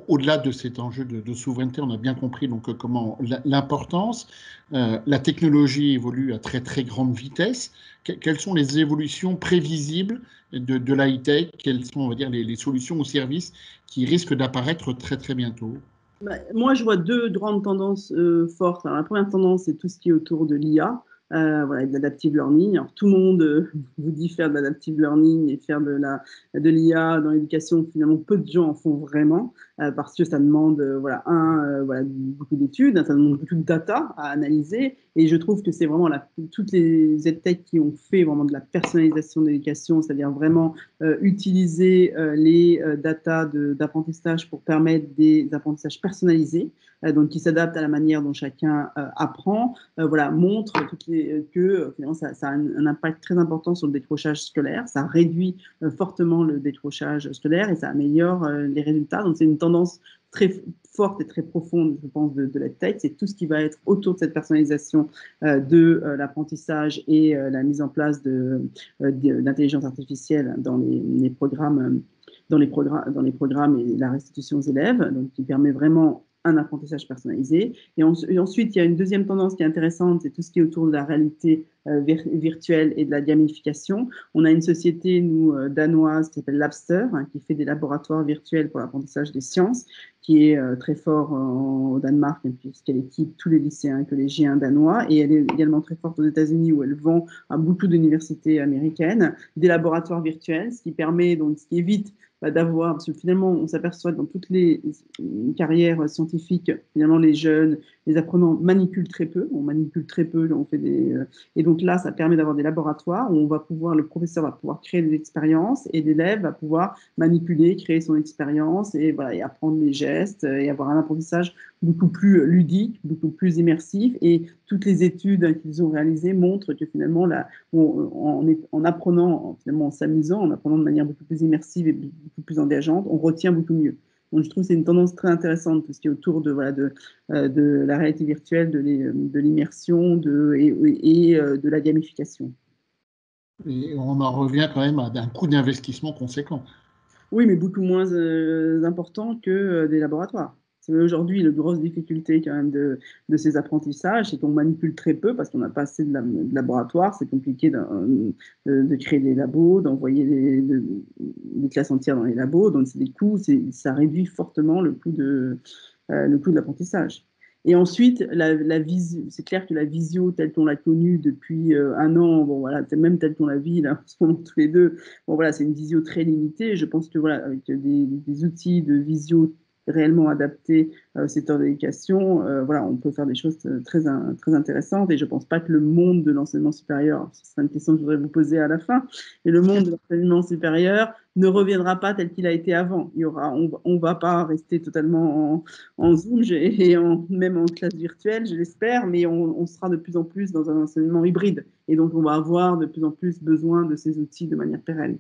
au-delà de cet enjeu de souveraineté, on a bien compris donc comment l'importance. La technologie évolue à très très grande vitesse. Quelles sont les évolutions prévisibles de la high-tech? Quelles sont, on va dire, les solutions ou services qui risquent d'apparaître très très bientôt? Moi, je vois deux grandes tendances fortes. Alors, la première tendance, c'est tout ce qui est autour de l'IA, voilà, de l'adaptive learning. Alors, tout le monde vous dit faire de l'adaptive learning et faire de l'IA dans l'éducation. Finalement, peu de gens en font vraiment parce que ça demande voilà, voilà, beaucoup d'études, ça demande beaucoup de data à analyser. Et je trouve que c'est vraiment toutes les EdTech qui ont fait vraiment de la personnalisation de l'éducation, c'est-à-dire vraiment utiliser les data d'apprentissage pour permettre des apprentissages personnalisés, donc qui s'adaptent à la manière dont chacun apprend, voilà, montre que finalement ça a un impact très important sur le décrochage scolaire, ça réduit fortement le décrochage scolaire et ça améliore les résultats. Donc c'est une tendance très forte et très profonde, je pense, de la tech, c'est tout ce qui va être autour de cette personnalisation de l'apprentissage et la mise en place d'intelligence artificielle dans les programmes, dans les programmes et la restitution aux élèves, donc qui permet vraiment un apprentissage personnalisé. Et ensuite, il y a une deuxième tendance qui est intéressante, c'est tout ce qui est autour de la réalité virtuelle et de la gamification. On a une société, nous, danoise, qui s'appelle Labster, hein, qui fait des laboratoires virtuels pour l'apprentissage des sciences, qui est très fort au Danemark, puisqu'elle équipe tous les lycéens collégiens danois, et elle est également très forte aux États-Unis, où elle vend à beaucoup d'universités américaines des laboratoires virtuels, ce qui permet, donc, ce qui évite d'avoir, parce que finalement, on s'aperçoit dans toutes les carrières scientifiques, finalement, les jeunes, les apprenants manipulent très peu, on manipule très peu, on fait et donc là, ça permet d'avoir des laboratoires où le professeur va pouvoir créer des expériences et l'élève va pouvoir manipuler, créer son expérience et voilà, et apprendre les gestes et avoir un apprentissage beaucoup plus ludique, beaucoup plus immersif. Et toutes les études qu'ils ont réalisées montrent que finalement, là, en apprenant, finalement, en s'amusant, en apprenant de manière beaucoup plus immersive et beaucoup plus engageante, on retient beaucoup mieux. Donc, je trouve que c'est une tendance très intéressante, tout ce qui est autour de la réalité virtuelle, de l'immersion et de la gamification. Et on en revient quand même à un coût d'investissement conséquent. Oui, mais beaucoup moins important que des laboratoires. C'est aujourd'hui la grosse difficulté quand même de ces apprentissages, c'est qu'on manipule très peu parce qu'on n'a pas assez de laboratoires. C'est compliqué de créer des labos, d'envoyer des classes entières dans les labos. Donc c'est des coûts, ça réduit fortement le coût de l'apprentissage. Et ensuite, c'est clair que la visio telle qu'on l'a connue depuis un an, bon voilà, même telle qu'on la vit là, en ce moment tous les deux, bon voilà, c'est une visio très limitée. Je pense que voilà, avec des outils de visio réellement adaptés au secteur de l'éducation, voilà, on peut faire des choses très intéressantes. Et je ne pense pas que le monde de l'enseignement supérieur, ce sera une question que je voudrais vous poser à la fin, et le monde de l'enseignement supérieur ne reviendra pas tel qu'il a été avant. On va pas rester totalement en Zoom même en classe virtuelle, je l'espère, mais on sera de plus en plus dans un enseignement hybride. Et donc, on va avoir de plus en plus besoin de ces outils de manière pérenne.